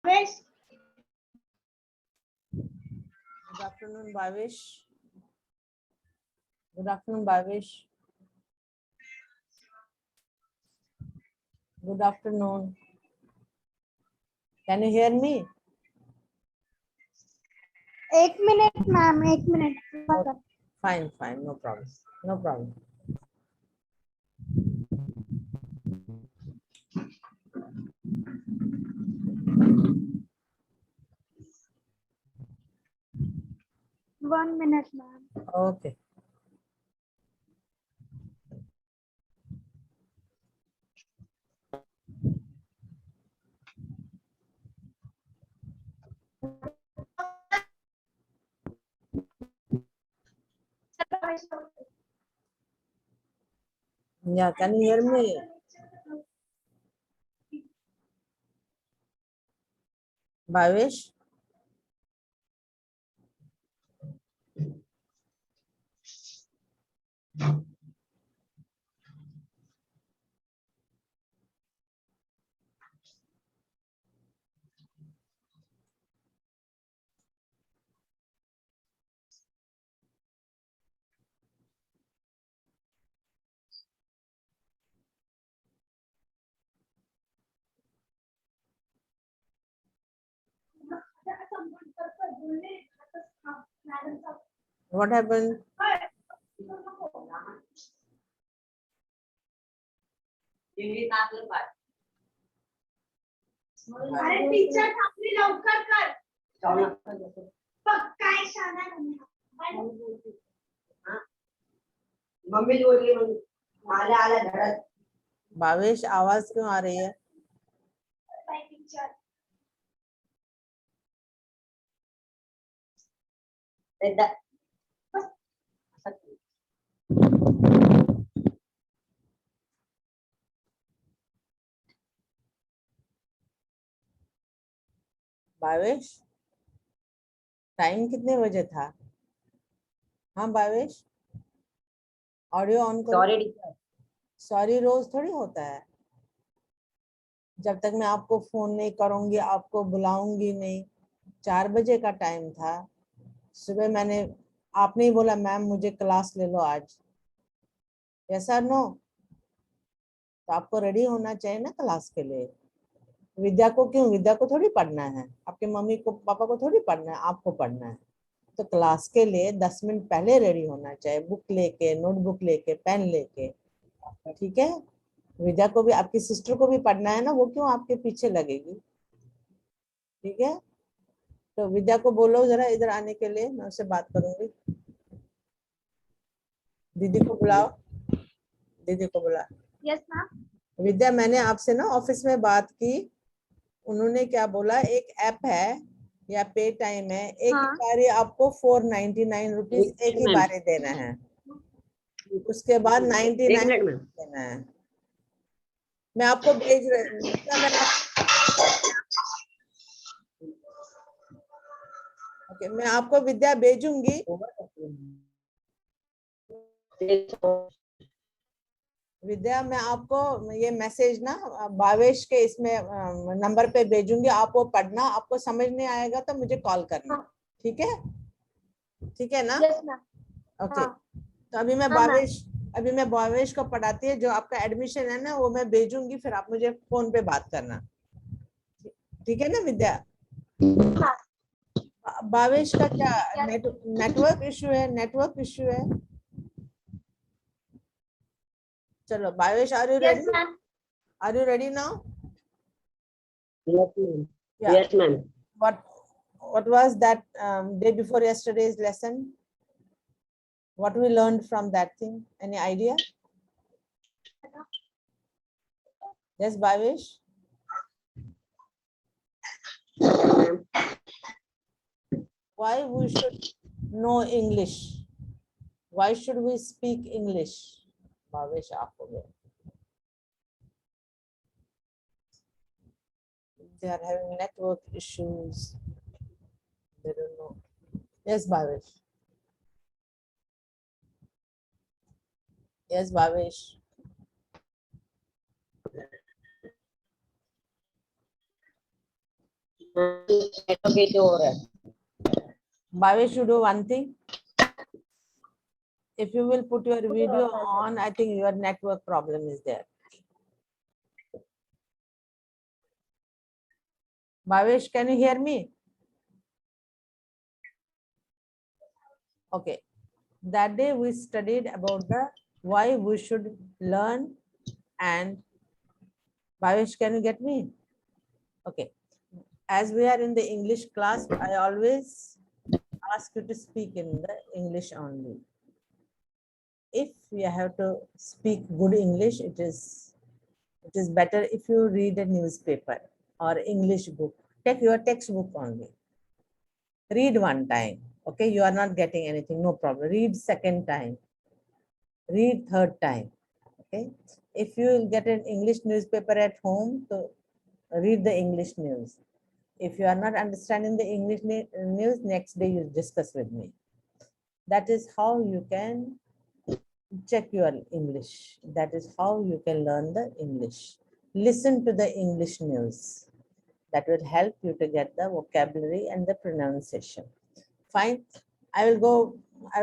Good afternoon, Bhavesh. Good afternoon, Bhavesh. Good afternoon. Can you hear me? एक minute ma'am, एक minute. Fine, fine, no problem. No problem. One minute ma'am. Okay. Yeah, can you hear me? Bhavesh? What happened? अरे teacher आपली लवकर कर. काय शाळा mummy बोल रही माला आला धड़क. भावेश, आवाज क्यों आ रही है? टीचर. भावेश, टाइम कितने बजे था? हाँ भावेश, ऑडियो ऑन करो. Sorry teacher. सॉरी रोज थोड़ी होता है. जब तक मैं आपको फोन नहीं करूंगी, आपको बुलाऊंगी नहीं. 4 बजे का टाइम था. सुबह मैंने, आपने ही बोला मैम मुझे क्लास ले लो आज. ऐसा नो, तो आपको रेडी होना चाहिए ना क्लास के लिए. विद्या को क्यों? विद्या को थोड़ी पढ़ना है, आपके मम्मी को पापा को थोड़ी पढ़ना है, आपको पढ़ना है. तो क्लास के लिए 10 मिनट पहले रेडी होना चाहिए, बुक लेके, नोटबुक लेके, पेन लेके. ठीक है? विद्या को भी, आपकी सिस्टर को भी पढ़ना है ना, वो क्यों आपके पीछे लगेगी? ठीक है? तो विद्या को बोलो जरा इधर आने के लिए, मैं उससे बात करूंगी. दीदी को बुलाओ, दीदी को बुला. Yes ma'am. विद्या, मैंने आपसे ना ऑफिस में बात की. उन्होंने क्या बोला, एक ऐप है या पे टाइम है, एक हाँ. बारी आपको 499 रुपीज एक ही बारी देना है. उसके बाद 99 देना है. मैं आपको भेज रही, मैं आपको विद्या भेजूंगी. विद्या, मैं आपको ये मैसेज ना भावेश के इसमें नंबर पे भेजूंगी. आप वो पढ़ना, आपको समझ नहीं आएगा तो मुझे कॉल करना. ठीक है? ठीक है ना? Yes ma'am. ओके. तो अभी मैं भावेश को पढ़ाती है. जो आपका एडमिशन है ना वो मैं भेजूंगी, फिर आप मुझे फोन पे बात करना. ठीक है ना विद्या? भावेश का क्या नेटवर्क इशू है? नेटवर्क इशू है. चलो Bhavesh, are you yes ready? Ma'am. Are you ready now? Yes ma'am. What was that day before yesterday's lesson? What we learned from that thing? Any idea? Yes, Bhavesh? Why we should know English? Why should we speak English? Bhavesh, aap ho gaya. They are having network issues. They don't know. Yes, Bhavesh. Yes, Bhavesh. Bhavesh, you do one thing. If you will put your video on, I think your network problem is there. Bhavesh, can you hear me? Okay. That day we studied about the why we should learn and Bhavesh, can you get me? Okay. As we are in the English class, I always ask you to speak in the English only. If you have to speak good English, it is better if you read a newspaper or English book. Take your textbook only. Read one time. Okay, you are not getting anything, no problem. Read second time. Read third time. Okay. If you get an English newspaper at home, so read the English news. If you are not understanding the English news, next day you discuss with me. That is how you can check your English. That is how you can learn the English. Listen to the English news. That will help you to get the vocabulary and the pronunciation. Fine. I will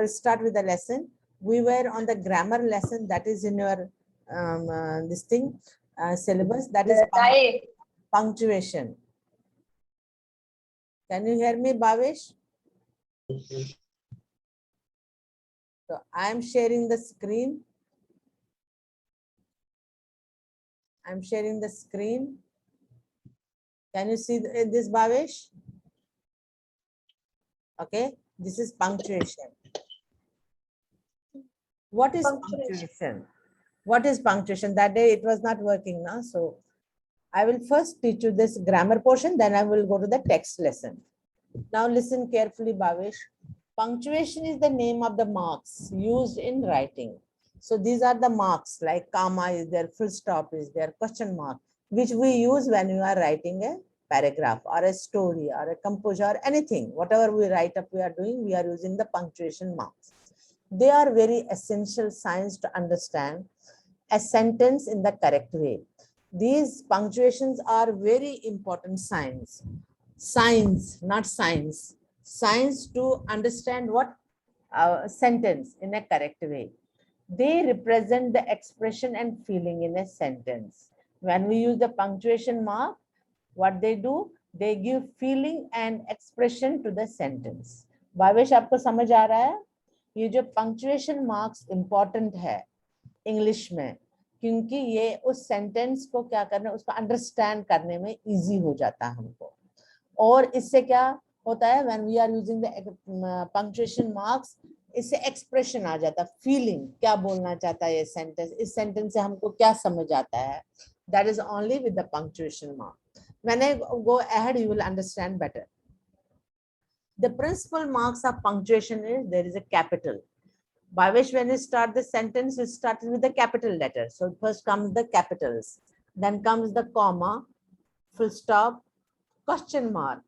start with the lesson. We were on the grammar lesson that is in your this thing syllabus, that is punctuation. Can you hear me, Bhavesh? So I am sharing the screen. I'm sharing the screen. Can you see this, Bhavesh? Okay, this is punctuation. What is punctuation? What is punctuation? That day it was not working now. So I will first teach you this grammar portion, then I will go to the text lesson. Now listen carefully, Bhavesh. Punctuation is the name of the marks used in writing. So these are the marks, like comma is there, full stop is there, question mark, which we use when you are writing a paragraph or a story or a composition or anything. Whatever we write up, we are using the punctuation marks. They are very essential signs to understand a sentence in the correct way. These punctuations are very important signs. Signs, not signs. Signs to understand what sentence in a correct way. They represent the expression and feeling in a sentence. When we use the punctuation mark, what they do, they give feeling and expression to the sentence. Bhavesh आपको समझ आ रहा है? ये जो punctuation marks important है English में, क्योंकि ये उस सेंटेंस को क्या करना, उसको अंडरस्टैंड करने में इजी हो जाता है हमको. और इससे क्या होता है, when we are using the punctuation marks, इससे एक्सप्रेशन आ जाता है, फीलिंग, क्या बोलना चाहता है ये सेंटेंस, इस सेंटेंस से हमको क्या समझ आता है. That is only with the punctuation mark. When I go ahead, you will understand better. The principal marks of punctuation is there is a capital. Bhavesh, when you start the sentence, you start with the capital letter. So first comes the capitals, then comes the comma, full stop, question mark,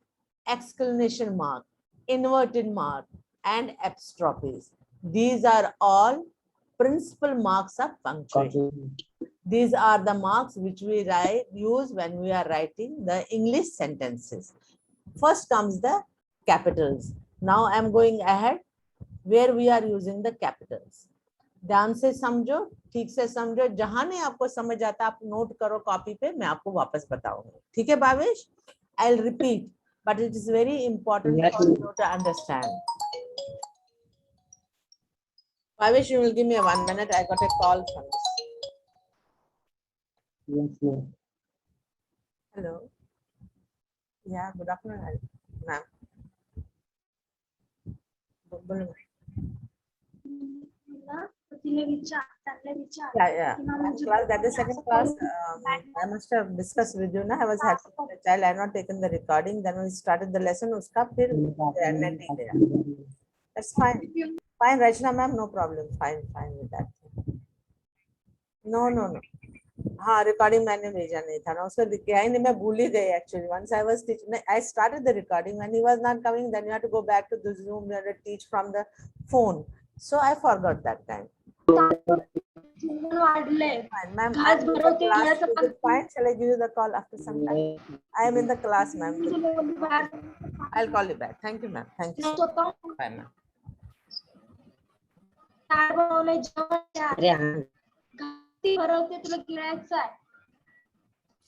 exclamation mark, inverted mark, and apostrophes. These are all principal marks of punctuation. These are the marks which we use when we are writing the English sentences. First comes the capitals. Now I am going ahead where we are using the capitals. ध्यान से समझो, ठीक से समझो, जहां नहीं आपको समझ आता आप नोट करो कॉपी पे, मैं आपको वापस बताऊंगी. ठीक है Bhavesh? I'll repeat, but it is very important for you to understand. Bhavesh, you will give me 1 minute. I got a call from this. Yes. Hello. Yeah, good afternoon, ma'am. Yeah. Class, that is second class. I must have discussed with you. I was having the child. I had not taken the recording. Then we started the lesson. Uska phir net hi gaya. That's fine. Fine, Rachna ma'am, no problem. Fine with that. No. हाँ, recording मैंने भेजा नहीं था ना, उसको दिखाया ही नहीं, मैं भूल ही गई actually. Once I was teaching, I started the recording. When he was not coming, then you have to go back to the Zoom. You have to teach from the phone. So I forgot that time. जीवन वाढले. Fine, ma'am. घास I'm in the भरवते class. घराचं Is it fine? Shall I give you the call after some time? I am in the class, ma'am. I'll call you back. Thank you, ma'am. Thank you so much. स्वतः Bye, ma'am. ताट बनवले जेवण अरे हाँ घास भरवते तुला गिळायचं आहे.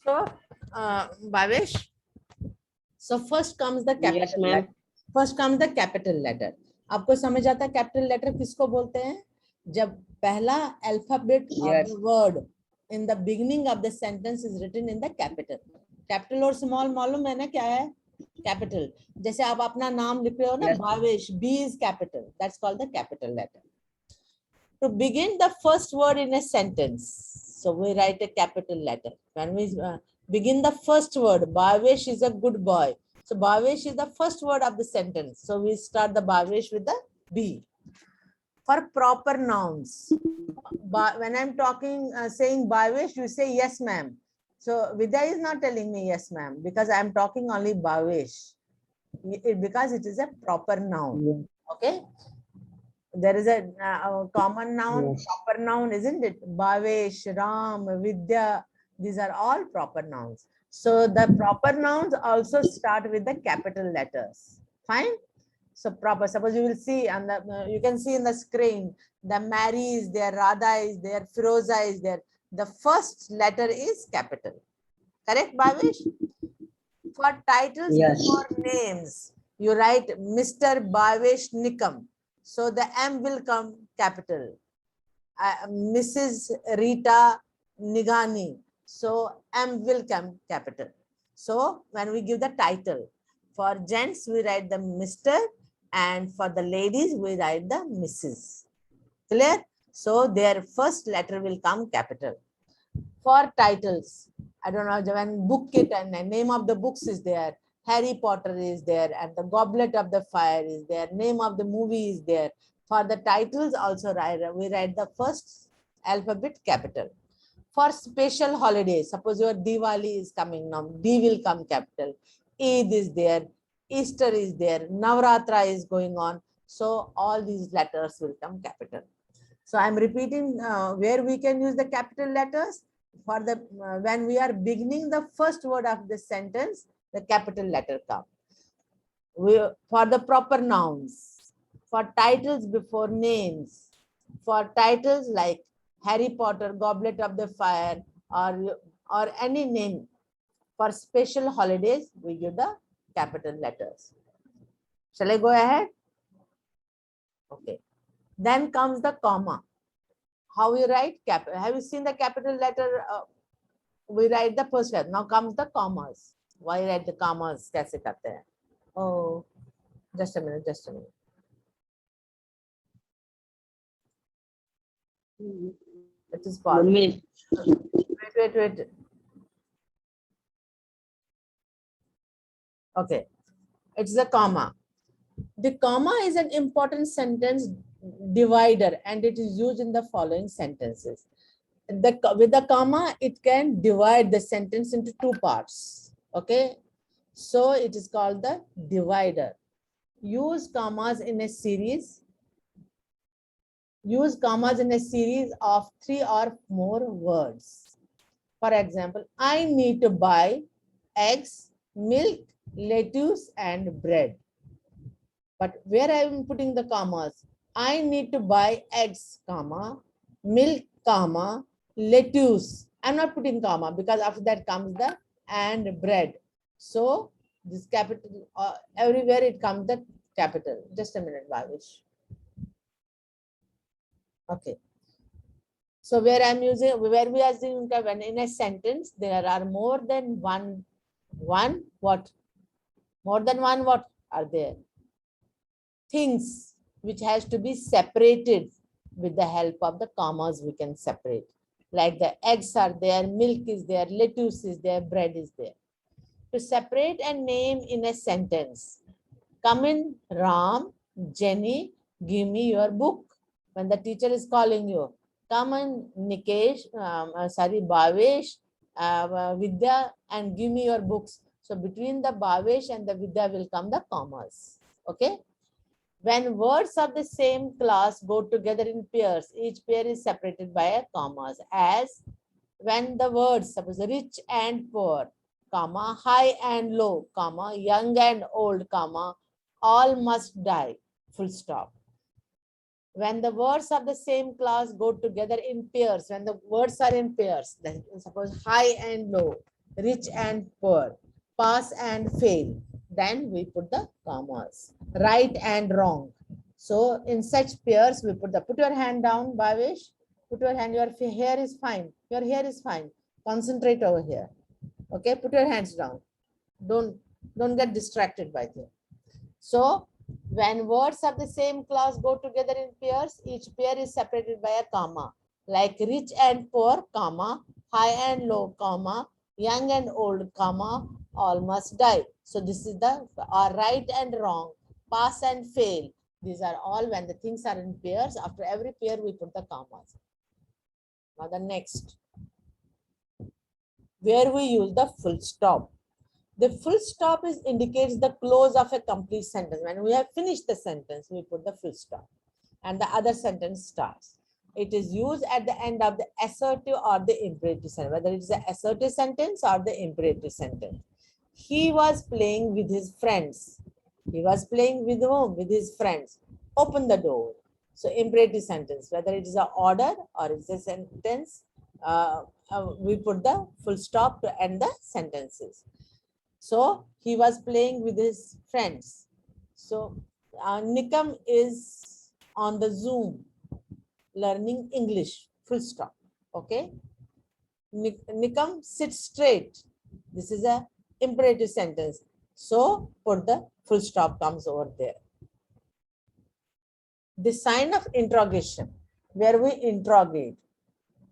So, Bhavesh. So first comes the capital Yes, ma'am. letter. First comes the capital letter. आपको समझ आता है कैपिटल लेटर किसको बोलते हैं? जब पहला alphabet of Yes. The word in the beginning of the sentence is written in the capital. Capital और स्मॉल मालूम है ना क्या है? कैपिटल. जैसे आप अपना नाम लिख रहे हो ना, Yes. Bhavesh, B is capital. That's called the capital letter. To begin the first word in a sentence, so we write a capital letter. When we begin the first word, Bhavesh is a good boy. So Bhavesh is the first word of the sentence. So we start the Bhavesh with the B. For proper nouns, when I'm talking, saying Bhavesh, you say yes, ma'am. So Vidya is not telling me yes, ma'am, because I'm talking only Bhavesh. Because it is a proper noun. Okay. There is a common noun, Yes. proper noun, isn't it? Bhavesh, Ram, Vidya, these are all proper nouns. So the proper nouns also start with the capital letters. Fine. So proper, suppose you will see, and you can see in the screen, the Mary is there, Radha is there, Firoza is there. The first letter is capital. Correct, Bhavesh? For titles Yes. before names, you write Mr. Bhavesh Nikam. So the M will come capital. Mrs. Rita Nigani. So M will come capital. So when we give the title, for gents we write the Mr. and for the ladies we write the Mrs. Clear? So their first letter will come capital. For titles, I don't know, when book it and the name of the books is there, Harry Potter is there, and the Goblet of the Fire is there, name of the movie is there. For the titles also we write the first alphabet capital. For special holidays, suppose your Diwali is coming now, D will come capital. Eid is there, Easter is there, Navratra is going on. So all these letters will come capital. So I'm repeating where we can use the capital letters. For the when we are beginning the first word of the sentence, the capital letter comes. For the proper nouns, for titles before names, for titles like Harry Potter, Goblet of the Fire, or any name. For special holidays, we give the capital letters. Shall I go ahead? Okay. Then comes the comma. How we write capital? Have you seen the capital letter? We write the first letter. Now comes the commas. Why write the commas? कैसे करते हैं? Oh, just a minute, just a minute. It is pause. Mummy Wait. Okay, it's the comma. The comma is an important sentence divider and it is used in the following sentences. With the comma, it can divide the sentence into two parts. Okay, so it is called the divider. Use commas in a series. Use commas in a series of 3 or more words. For example, I need to buy eggs, milk, lettuce, and bread. But where I am putting the commas? I need to buy eggs, comma, milk, comma, lettuce. I'm not putting comma because after that comes the and bread. So this capital, everywhere it comes the capital. Just a minute, Bhavesh. Okay. So where I'm using, where we are using when in a sentence, there are more than one what? More than one what are there? Things which has to be separated with the help of the commas we can separate. Like the eggs are there, milk is there, lettuce is there, bread is there. To separate a name in a sentence, come in Ram, Jenny, give me your book. When the teacher is calling you, come in Nikesh, Bhavesh, Vidya, and give me your books. So between the Bhavesh and the Vidya will come the commas. Okay. When words of the same class go together in pairs, each pair is separated by a commas. As when the words, suppose rich and poor, comma, high and low, comma, young and old, comma, all must die, full stop. When the words of the same class go together in pairs, when the words are in pairs, then suppose high and low, rich and poor, pass and fail, then we put the commas. Right and wrong. So in such pairs, we put your hand down, Bhavesh. Put your hand, your hair is fine. Your hair is fine. Concentrate over here. Okay, put your hands down. Don't get distracted by them. So when words of the same class go together in pairs, each pair is separated by a comma. Like rich and poor, comma, high and low, comma, young and old, comma, all must die. So this is the right and wrong, pass and fail. These are all when the things are in pairs. After every pair, we put the commas. Now the next, where we use the full stop. The full stop indicates the close of a complete sentence. When we have finished the sentence, we put the full stop and the other sentence starts. It is used at the end of the assertive or the imperative sentence, whether it is an assertive sentence or the imperative sentence. He was playing with his friends. He was playing with whom? With his friends. Open the door. So imperative sentence, whether it is an order or it's a sentence, we put the full stop to end the sentences. So he was playing with his friends. So Nikam is on the Zoom learning English, full stop. Okay. Nikam, sit straight. This is a imperative sentence. So put the full stop comes over there. The sign of interrogation, where we interrogate.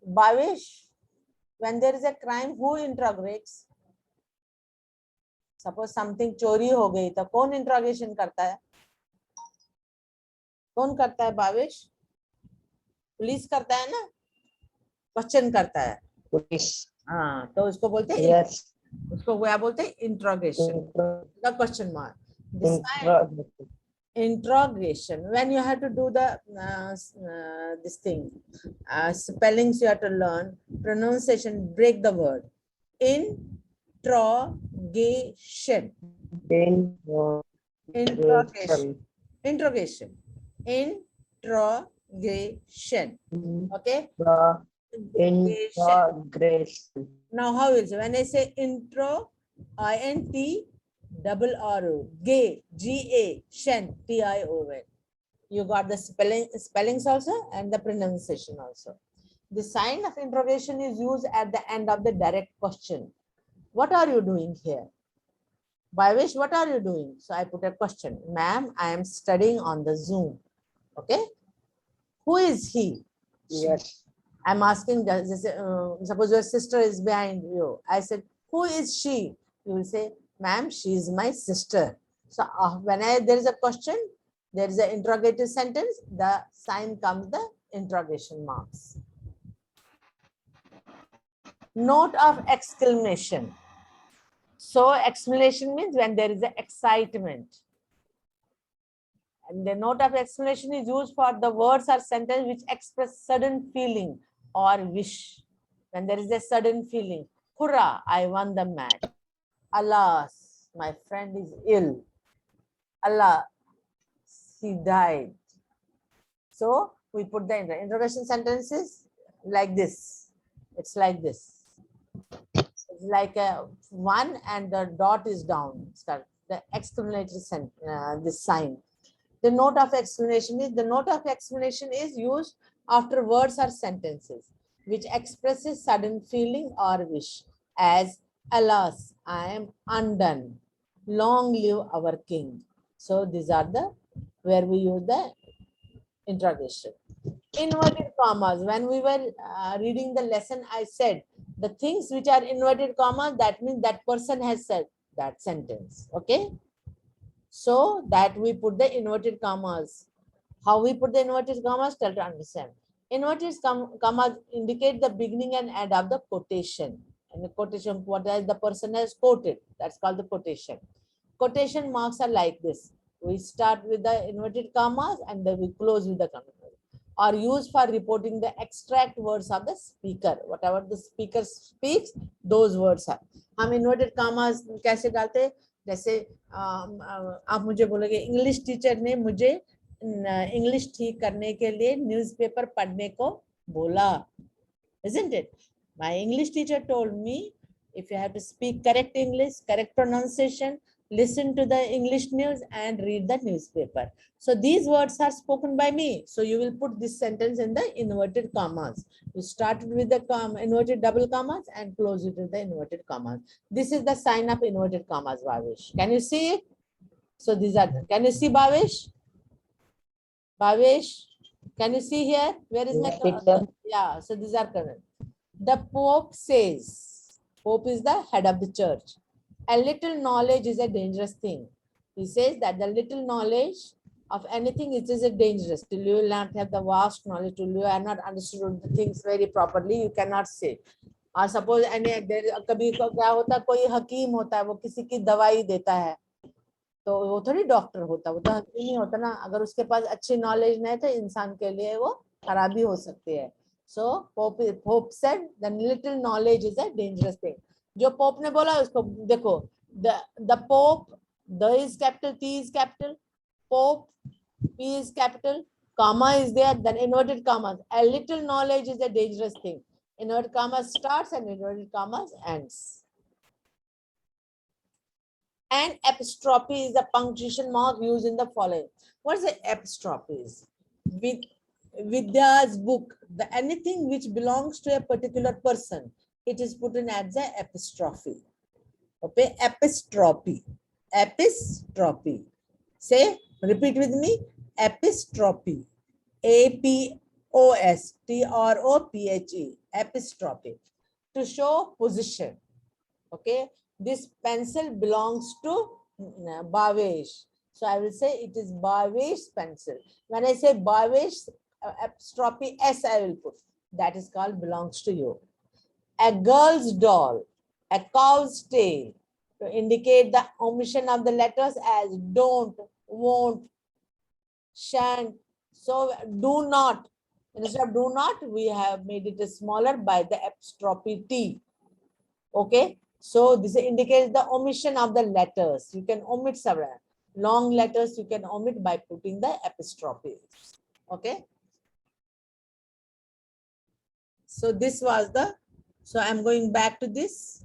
Bhavesh, when there is a crime, who interrogates? Suppose something चोरी हो गई तो कौन interrogation करता है? कौन करता है भावेश? पुलिस करता है ना, क्वेश्चन करता है पुलिस। हाँ, तो उसको बोलते हैं yes. उसको क्या बोलते हैं? इंट्रोगेशन का question mark. Interrogation, when you have to do the this thing, spellings you have to learn, pronunciation, break the word. Interrogation. Interrogation. Okay. Interrogation. Now how is it? When I say intro, INT-RRO, gay, GA, shen, TION. You got the spellings also and the pronunciation also. The sign of interrogation is used at the end of the direct question. What are you doing here? Bhavesh, what are you doing? So I put a question. Ma'am, I am studying on the Zoom. Okay. Who is he? Yes. I'm asking, suppose your sister is behind you. I said, who is she? You will say, ma'am, she is my sister. So when there is a question, there is an interrogative sentence, the sign comes the interrogation marks. Note of exclamation. So exclamation means when there is an excitement. And the note of exclamation is used for the words or sentence which express sudden feeling or wish. When there is a sudden feeling, hurrah, I won the match. Alas, my friend is ill. Allah, he died. So we put the interrogation sentences like this. It's like this. It's like a one and the dot is down. Start the exclamatory this sign. The note of exclamation is used after words or sentences which expresses sudden feeling or wish, as alas, I am undone. Long live our king. So these are the where we use the interrogation. Inverted commas. When we were reading the lesson, I said the things which are inverted commas, that means that person has said that sentence. Okay. So that we put the inverted commas. How we put the inverted commas? Try to understand. Inverted commas indicate the beginning and end of the quotation. And the quotation, what the person has quoted, that's called the quotation. Quotation marks are like this. We start with the inverted commas and then we close with the commas. Are used for reporting the extract words of the speaker. Whatever the speaker speaks, those words are. हम inverted commas कैसे डालते हैं? जैसे आप मुझे बोलोगे English teacher ने मुझे इंग्लिश ठीक करने के लिए न्यूज़पेपर पढ़ने को बोला. Isn't it? My English teacher told me, if you have to speak correct English, correct pronunciation, listen to the English news and read the newspaper. So these words are spoken by me. So you will put this sentence in the inverted commas. You start with the inverted double commas and close it with the inverted commas. This is the sign of inverted commas, Bhavesh. Can you see it? So these are, can you see Bhavesh? Bhavesh, can you see here? Where is my, yeah, so these are correct. The Pope says, Pope is the head of the church. A little knowledge is a dangerous thing. He says that the little knowledge of anything, it is a dangerous. Till you will not have the vast knowledge, till you have not understood the things very properly, you cannot say. और suppose कभी क्या होता है, कोई हकीम होता है, वो किसी की दवाई देता है, तो वो थोड़ी डॉक्टर होता, वो तो हकीम ही होता ना. अगर उसके पास अच्छी नॉलेज नहीं है तो इंसान के लिए वो खराबी हो सकती है. So Pope said the little knowledge is a dangerous thing. जो पोप ने बोला उसको देखो, the Pope, the is capital, P is capital, Pope, P is capital, comma is there, then inverted commas. A little knowledge is a dangerous thing. Inverted commas starts and inverted commas ends. And apostrophe is a punctuation mark used in the following. What is the apostrophe? With Vidya's book, anything which belongs to a particular person, it is put in as a apostrophe. Okay, apostrophe. Apostrophe. Say, repeat with me. Apostrophe. A-P-O-S-T-R-O-P-H-E. Apostrophe. To show position. Okay, this pencil belongs to Bhavesh. So I will say it is Bhavesh's pencil. When I say Bhavesh, apostrophe S I will put. That is called belongs to you. A girl's doll, a cow's tail, to indicate the omission of the letters as don't, won't, shan't. So do not. Instead of do not, we have made it smaller by the apostrophe T. Okay. So this indicates the omission of the letters. You can omit several. Long letters you can omit by putting the apostrophe. Okay. So this was the, so I'm going back to this.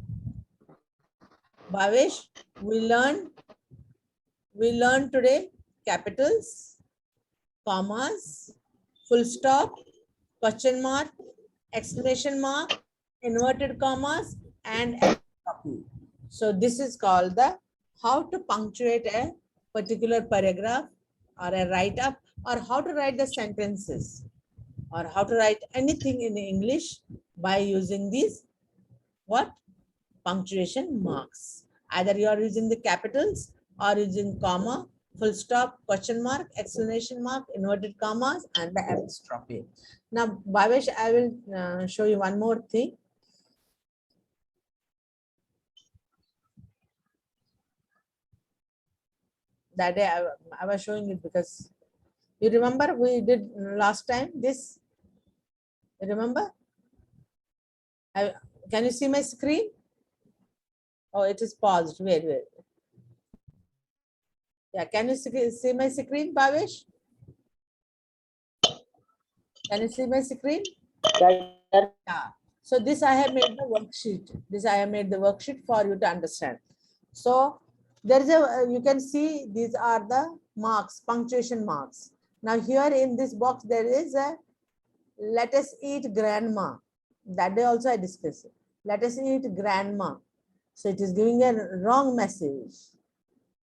Bhavesh, we learned today capitals, commas, full stop, question mark, exclamation mark, inverted commas, and apostrophe. So this is called the how to punctuate a particular paragraph or a write-up, or how to write the sentences, or how to write anything in English by using these what? Punctuation marks. Either you are using the capitals or using comma, full stop, question mark, exclamation mark, inverted commas, and the apostrophe. Now, Bhavesh, I will show you one more thing. That day I was showing it because you remember we did last time this. Remember? Can you see my screen? Oh, it is paused. Wait. Yeah, can you see my screen, Bhavesh? Can you see my screen? Yeah. So this I have made the worksheet. This I have made the worksheet for you to understand. So there is a, you can see these are the marks, punctuation marks. Now here in this box there is a let us eat grandma. That day also I discussed it. Let us eat grandma. So it is giving a wrong message.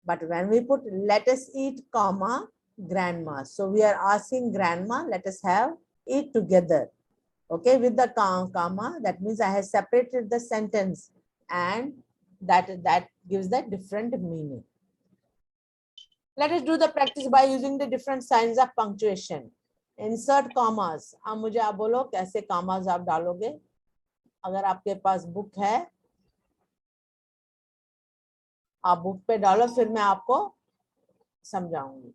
But when we put let us eat comma grandma, so we are asking grandma, let us have eat together. Okay, with the comma, that means I have separated the sentence, and that gives that different meaning. Let us do the practice by using the different signs of punctuation. Insert commas. अब मुझे आप बोलो कैसे commas आप डालोगे. अगर आपके पास book है, आप बुक पे डालो, फिर मैं आपको समझाऊंगी।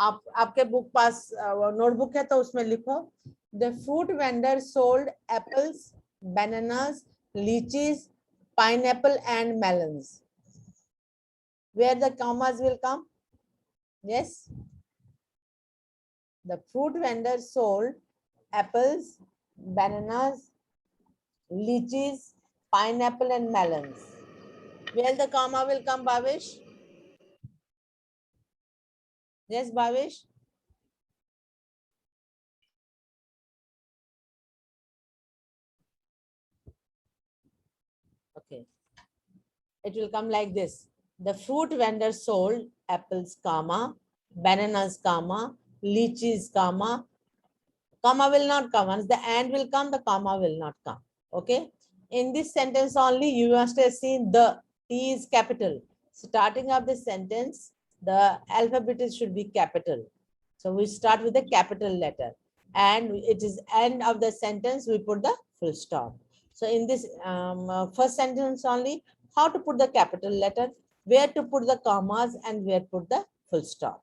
आप आपके बुक पास नोटबुक है तो उसमें लिखो, the fruit vendor sold apples, bananas, लीचीज, pineapple and melons. Where the commas will come? Yes. The fruit vendor sold apples, bananas, lychees, pineapple and melons. Where the comma will come, Bhavesh? Yes, Bhavesh? Okay. It will come like this. The fruit vendor sold apples, comma, bananas, comma, lychees, comma will not come. Once the and will come, the comma will not come. Okay. In this sentence only, you must have seen the T is capital. Starting of the sentence, the alphabet should be capital. So we start with the capital letter. And it is end of the sentence, we put the full stop. So in this first sentence only, how to put the capital letter, where to put the commas, and where to put the full stop.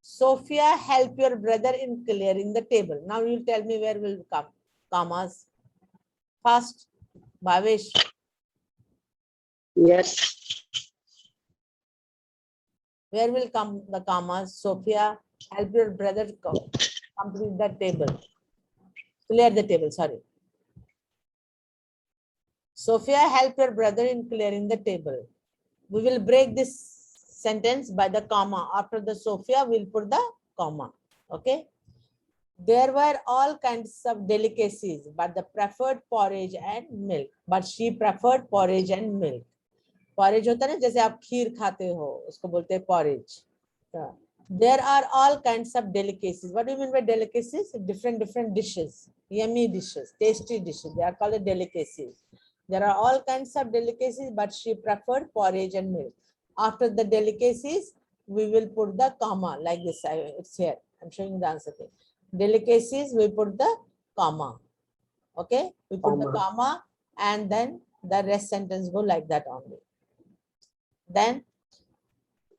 Sophia, help your brother in clearing the table. Now you tell me where will come commas. Fast, Bhavesh. Yes. Where will come the commas? Sophia, help your brother complete the table. Clear the table, sorry. Sophia, help your brother in clearing the table. We will break this sentence by the comma. After the Sophia, we'll put the comma. Okay. There were all kinds of delicacies, but the preferred porridge and milk. But she preferred porridge and milk. Porridge होता है ना, जैसे आप खीर खाते हो, उसको बोलते हैं porridge. There are all kinds of delicacies. What do you mean by delicacies? Different dishes, yummy dishes, tasty dishes. They are called delicacies. There are all kinds of delicacies, but she preferred porridge and milk. After the delicacies, we will put the comma like this. It's here. I'm showing the answer. Delicacies, we put the comma. Okay, we put the comma, and then the rest sentence go like that only. Then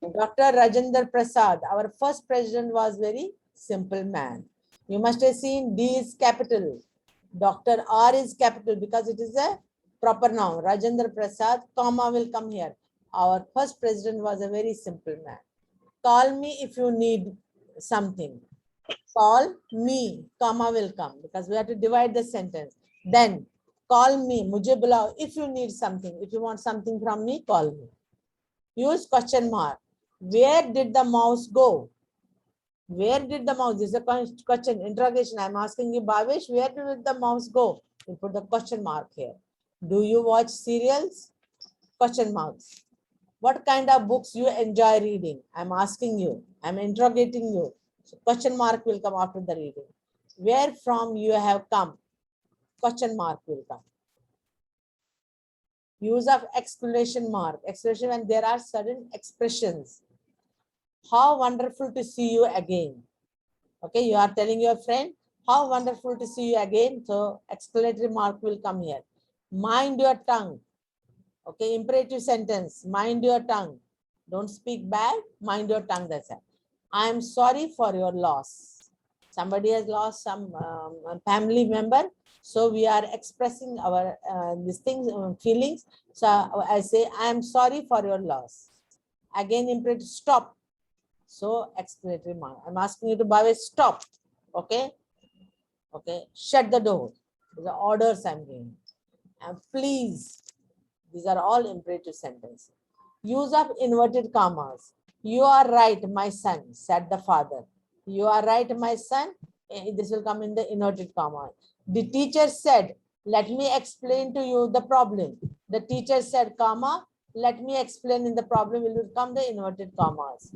Dr. Rajendra Prasad, our first president, was very simple man. You must have seen D is capital, Dr. R is capital because it is a proper noun. Rajendra Prasad, comma will come here. Our first president was a very simple man. Call me if you need something. Call me, comma will come because we have to divide the sentence. Then call me, mujhe bulao, if you need something. If you want something from me, call me. Use question mark. Where did the mouse go? Where did the mouse? This is a question, interrogation. I'm asking you, Bhavesh, where did the mouse go? You put the question mark here. Do you watch serials? Question marks. What kind of books you enjoy reading? I'm asking you. I'm interrogating you. So question mark will come after the reading. Where from you have come? Question mark will come. Use of exclamation mark. Exclamation when there are certain expressions. How wonderful to see you again. Okay, you are telling your friend, how wonderful to see you again. So exclamatory mark will come here. Mind your tongue. Okay, imperative sentence. Mind your tongue. Don't speak bad. Mind your tongue. That's it. I am sorry for your loss. Somebody has lost some family member. So we are expressing our these things, feelings. So I say, I am sorry for your loss. Again, imperative, stop. So explanatory mark. I'm asking you to Bhavesh, stop. Okay. Okay. Shut the door. These are orders I'm giving. And please. These are all imperative sentences. Use of inverted commas. You are right, my son, said the father. You are right, my son. This will come in the inverted comma. The teacher said, let me explain to you the problem. The teacher said, comma, let me explain in the problem. Will come the inverted commas.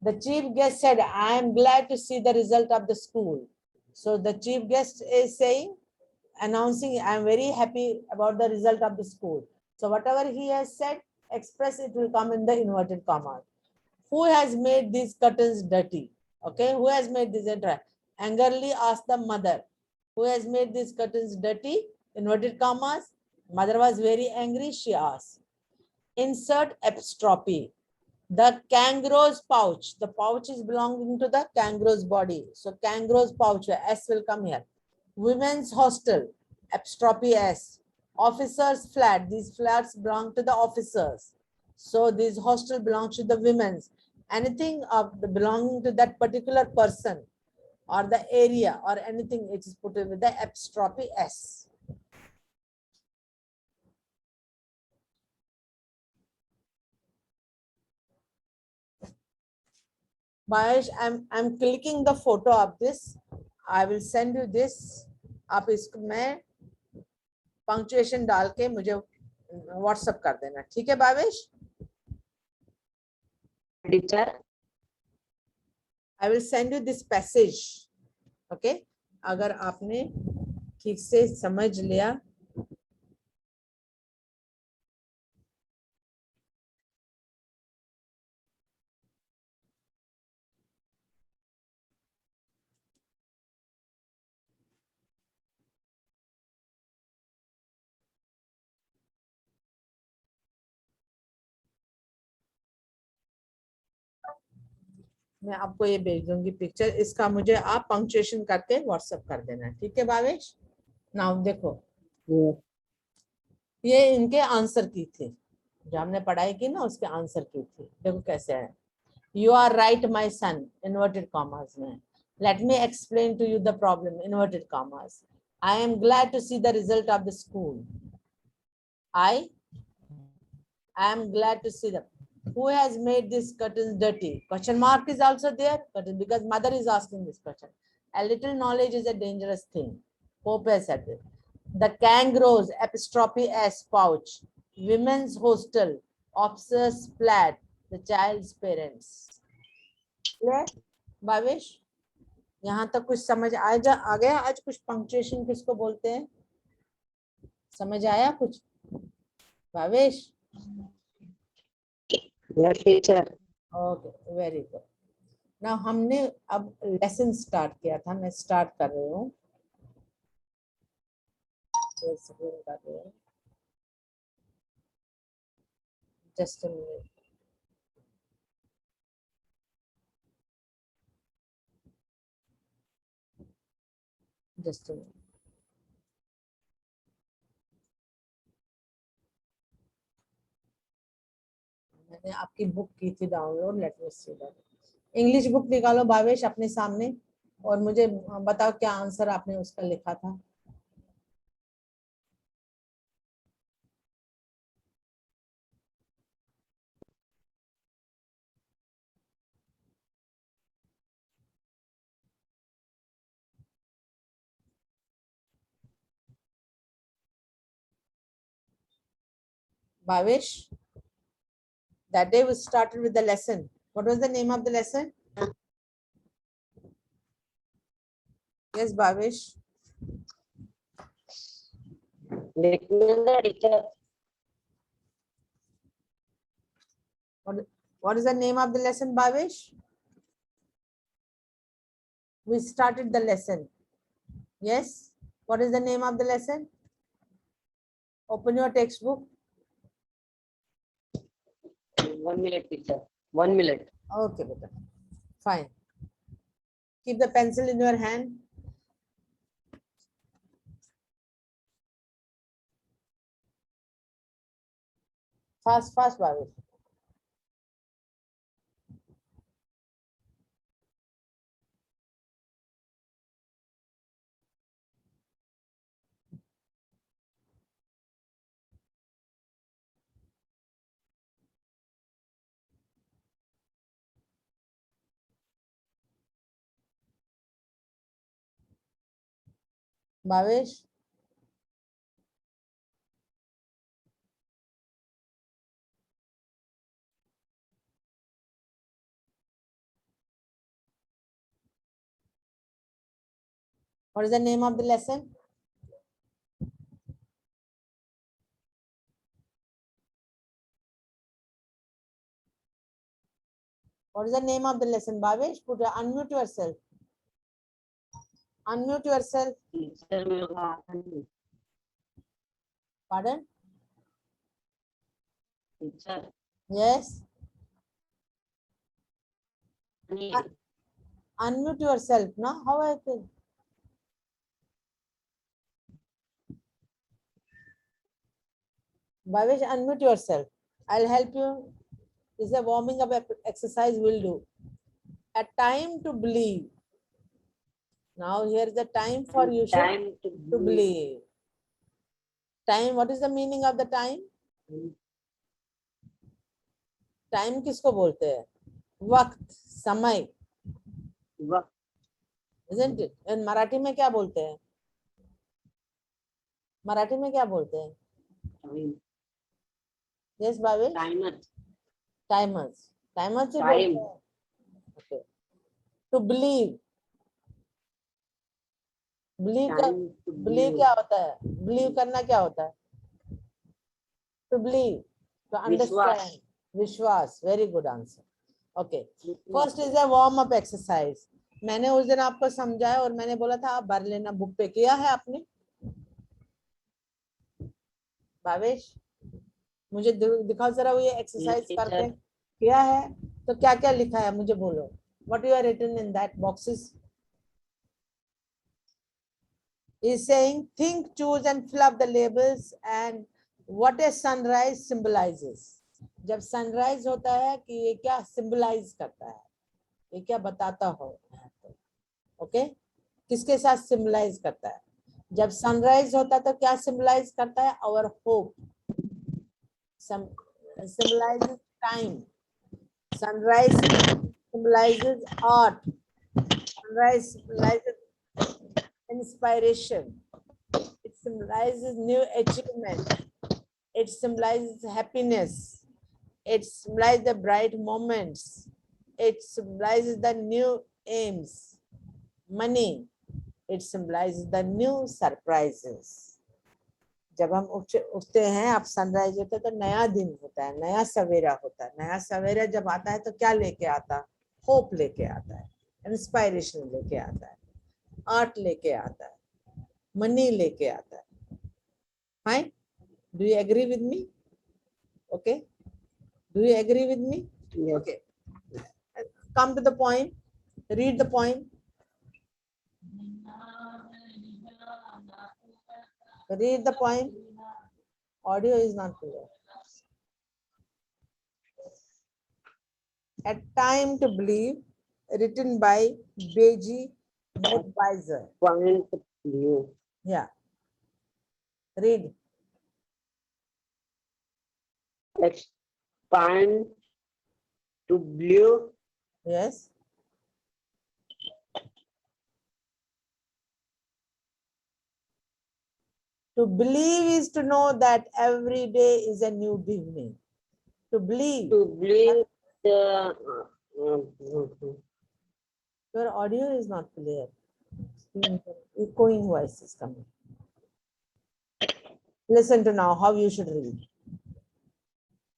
The chief guest said, I am glad to see the result of the school. So the chief guest is saying, announcing, I am very happy about the result of the school. So whatever he has said, express it will come in the inverted commas. Who has made these curtains dirty? Okay, who has made this dirty? Angrily asked the mother. Who has made these curtains dirty? Inverted commas. Mother was very angry, she asked. Insert apostrophe. The kangaroo's pouch. The pouch is belonging to the kangaroo's body. So kangaroo's pouch, S will come here. Women's hostel, apostrophe S. Officers' flat. These flats belong to the officers. So this hostel belongs to the women's. Anything of the belonging to that particular person or the area or anything, it is put with the apostrophe S. Mahesh, I'm clicking the photo of this. I will send you this. आप इसको मैं punctuation डाल के मुझे WhatsApp कर देना, ठीक है Bhavesh? Teacher I will send you this passage. Okay? अगर आपने ठीक से समझ लिया मैं आपको ये भेज दूंगी पिक्चर, इसका मुझे आप पंक्चुएशन करके व्हाट्सएप कर देना, ठीक है भावेश? नाउ देखो, ये इनके आंसर की थी, जो हमने पढ़ाई की ना उसके आंसर की थी। देखो कैसे है। You are right my son, inverted commas में। Let me explain to you the problem, inverted commas. I am glad to see the result of the school. I am glad to see them. Who has made these curtains dirty? Question mark is also there, because mother is asking this question. A little knowledge is a dangerous thing. Pope has said it. The kangaroos, apostrophe S pouch, women's hostel, officers flat, the child's parents. Clear? Bhavesh, यहाँ तक कुछ समझ आ गया? आज कुछ punctuation किसको बोलते हैं, समझ आया कुछ Bhavesh? Teacher okay, very good. Now हमने अब लेसन स्टार्ट किया था, मैं स्टार्ट कर रही हूँ। Just a minute. Just a minute. मैंने आपकी बुक की थी download, let me see that. English book निकालो भावेश अपने सामने और मुझे बताओ क्या आंसर आपने उसका लिखा था। Bhavesh, that day we started with the lesson. What was the name of the lesson? Yes, Bhavesh. Teacher What is the name of the lesson, Bhavesh? We started the lesson. Yes. What is the name of the lesson? Open your textbook. 1 minute teacher 1 minute Okay, beta. Fine. Keep the pencil in your hand. Fast, fast, Bhavesh. Bhavesh. What is the name of the lesson? What is the name of the lesson, Bhavesh? Unmute yourself. Unmute yourself. Pardon? Teacher Yes. Unmute yourself, no? How I can? Bhavesh, unmute yourself. I'll help you. This is a warming up exercise we'll do. A time to believe. Now here's the time for you Time to believe. Time, what is the meaning of the time? Time किसको बोलते हैं? वक्त, समय. Isn't it? In Marathi में क्या बोलते हैं? मराठी में क्या बोलते हैं? Yes, भावेश? Timers. Timers से बोलते हैं. Okay. To believe. Believe क्या होता है? Believe करना क्या होता है? To believe. To understand. विश्वास. Very good answer. Okay. First is a warm up exercise. मैंने उस दिन आपको समझाया और मैंने बोला था आप भर लेना बुक पे. किया है आपने? भावेश, मुझे दिखाओ जरा वो ये एक्सरसाइज करके किया है तो क्या क्या लिखा है मुझे बोलो. What you are written in that boxes? Is saying think, choose and fill up the labels and what a sunrise symbolizes. जब सनराइज होता है कि ये क्या सिंबलाइज करता है, ये क्या बताता हो. ओके, किसके साथ सिंबलाइज करता है? जब सनराइज होता है तो क्या सिंबलाइज करता है? Our hope. Symbolizes time. Sunrise symbolizes art. Sunrise symbolizes inspiration. It symbolizes new achievement. It symbolizes happiness. It symbolizes the bright moments. It symbolizes the new aims. Money. It symbolizes the new surprises. जब हम उठते हैं, आप sunrise होता है तो नया दिन होता है, नया सवेरा होता है. नया सवेरा जब आता है तो क्या लेके आता है? होप लेके आता है, इंस्पायरेशन लेके आता है, आर्ट लेके आता है, मनी लेके आता है. Fine. Do you agree with me? Okay, do you agree with me? Okay, come to the point. Read the point. Read the poem. Audio is not clear. A Time to Believe, written by Beji Mutbaizer. Yeah. Read. Expand to believe. Yes. To believe is to know that every day is a new beginning. To believe. To believe the. Your audio is not clear. Echoing voice is coming. Listen to now how you should read.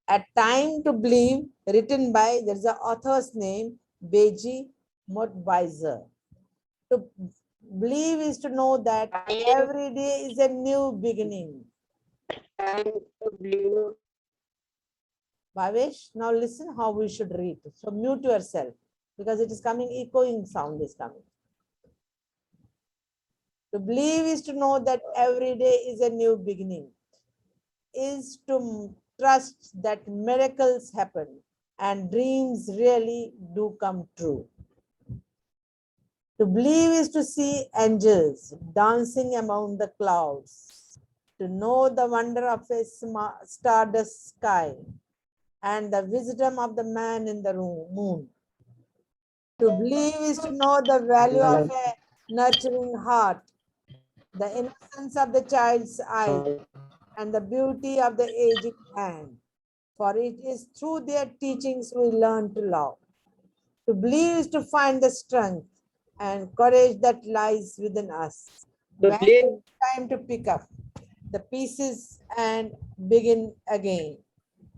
A Time to Believe, written by, there's an author's name, Beji Mutbaizer. To believe is to know that every day is a new beginning. Time to believe. Bhavesh, now listen how we should read. So mute yourself because it is coming, echoing sound is coming. To believe is to know that every day is a new beginning. Is to trust that miracles happen and dreams really do come true. To believe is to see angels dancing among the clouds, to know the wonder of a stardust sky and the wisdom of the man in the moon. To believe is to know the value of a nurturing heart, the innocence of the child's eye, and the beauty of the aging hand. For it is through their teachings we learn to love. To believe is to find the strength and courage that lies within us. When it's time to pick up the pieces and begin again.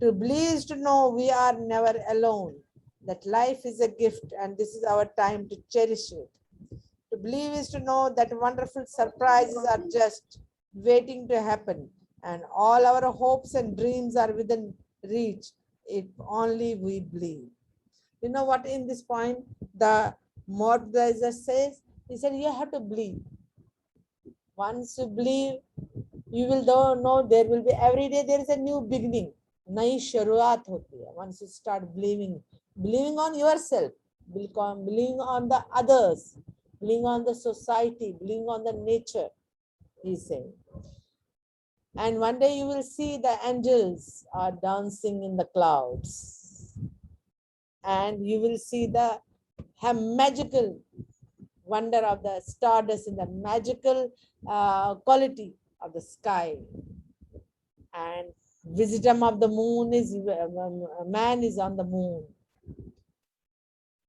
To believe is to know we are never alone, that life is a gift and this is our time to cherish it. To believe is to know that wonderful surprises are just waiting to happen and all our hopes and dreams are within reach if only we believe. You know what in this point the moralizer says? He said you have to believe. Once you believe, you will know there will be every day there is a new beginning. नई शुरुआत होती है. Once you start believing on yourself, believing on the others, believing on the society, believing on the nature, he said. And one day you will see the angels are dancing in the clouds. And you will see the magical wonder of the stardust in the magical quality of the sky. And wisdom of the moon is, man is on the moon.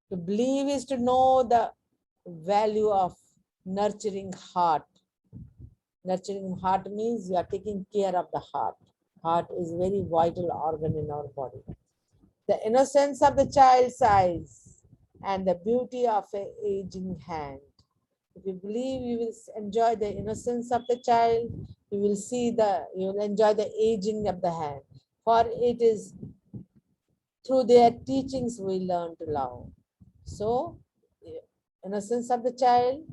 To believe is to know the value of nurturing heart. Nurturing heart means you are taking care of the heart. Heart is a very vital organ in our body. The innocence of the child's eyes and the beauty of an aging hand. If you believe, you will enjoy the innocence of the child. You will enjoy the aging of the hand. For it is through their teachings we learn to love. So, innocence of the child,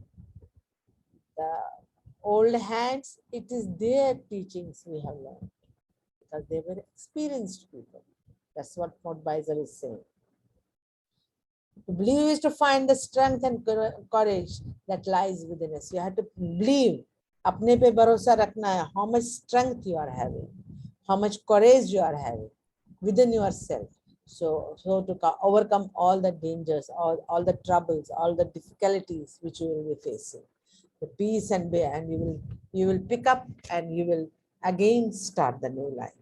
the old hands, it is their teachings we have learned because they were experienced people. That's what Mortweiser is saying. To believe is to find the strength and courage that lies within us. You have to believe. अपने पे भरोसा रखना है. How much strength you are having, how much courage you are having within yourself. So to overcome all the dangers, all the troubles, all the difficulties which you will be facing. The peace and you will pick up and you will again start the new life.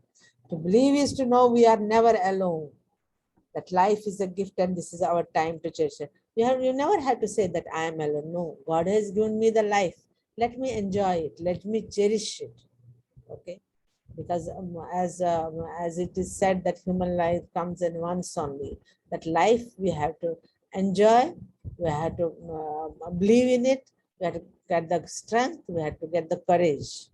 To believe is to know we are never alone. That life is a gift and this is our time to cherish it. You never have to say that I am alone. No, God has given me the life. Let me enjoy it. Let me cherish it. Okay, because as it is said that human life comes in once only. That life we have to enjoy. We have to believe in it. We have to get the strength. We have to get the courage.